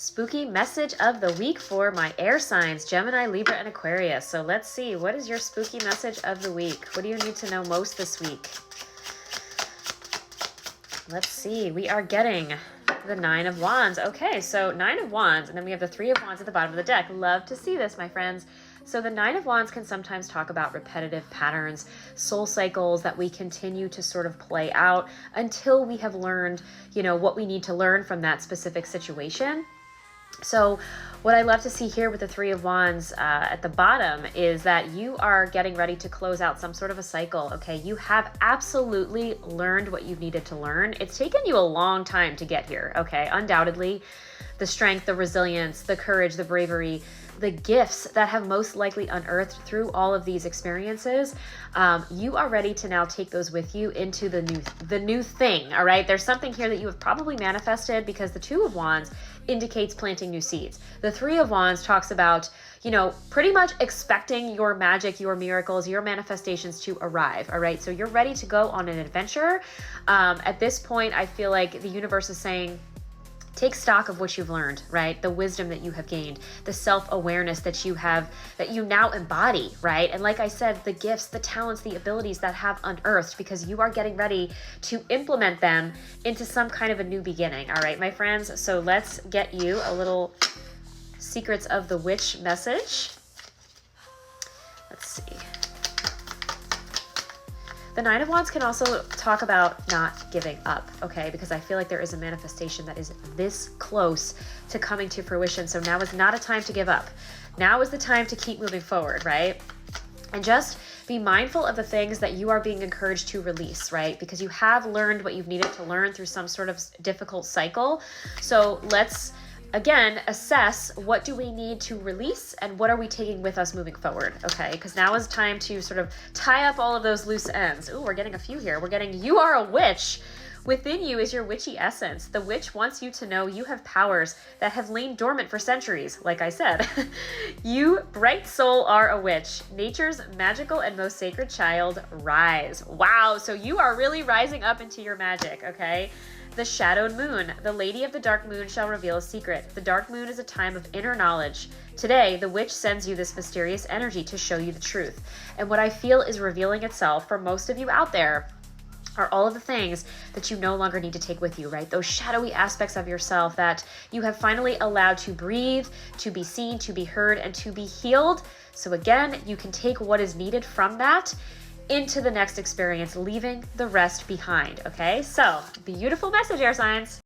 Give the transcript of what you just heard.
Spooky message of the week for my air signs, Gemini, Libra, and Aquarius. So let's see, what is your spooky message of the week? What do you need to know most this week? Let's see, we are getting the Nine of Wands. Okay, so Nine of Wands, and then we have the Three of Wands at the bottom of the deck. Love to see this, my friends. So the Nine of Wands can sometimes talk about repetitive patterns, soul cycles that we continue to sort of play out until we have learned, what we need to learn from that specific situation. So what I love to see here with the Three of Wands at the bottom is that you are getting ready to close out some sort of a cycle, okay? You have absolutely learned what you've needed to learn. It's taken you a long time to get here, okay? Undoubtedly, the strength, the resilience, the courage, the bravery, the gifts that have most likely unearthed through all of these experiences, you are ready to now take those with you into the new thing, all right? There's something here that you have probably manifested because the Two of Wands indicates planting new seeds. The Three of Wands talks about, pretty much expecting your magic, your miracles, your manifestations to arrive, all right? So you're ready to go on an adventure. At this point, I feel like the universe is saying, take stock of what you've learned, right? The wisdom that you have gained, the self-awareness that you have, that you now embody, right? And like I said, the gifts, the talents, the abilities that have unearthed, because you are getting ready to implement them into some kind of a new beginning, all right, my friends? So let's get you a little Secrets of the Witch message. Let's see. The Nine of Wands can also talk about not giving up, okay? Because I feel like there is a manifestation that is this close to coming to fruition. So now is not a time to give up. Now is the time to keep moving forward, right? And just be mindful of the things that you are being encouraged to release, right? Because you have learned what you've needed to learn through some sort of difficult cycle. So let's again, assess what do we need to release and what are we taking with us moving forward, okay? Because now is time to sort of tie up all of those loose ends. Ooh, we're getting a few here. We're getting, you are a witch. Within you is your witchy essence. The witch wants you to know you have powers that have lain dormant for centuries, like I said. You, bright soul, are a witch. Nature's magical and most sacred child, rise. Wow, so you are really rising up into your magic, okay? The shadowed moon. The lady of the dark moon shall reveal a secret. The dark moon is a time of inner knowledge. Today, the witch sends you this mysterious energy to show you the truth. And what I feel is revealing itself for most of you out there are all of the things that you no longer need to take with you, right? Those shadowy aspects of yourself that you have finally allowed to breathe, to be seen, to be heard, and to be healed. So again, you can take what is needed from that into the next experience, leaving the rest behind, okay? So, beautiful message, air signs.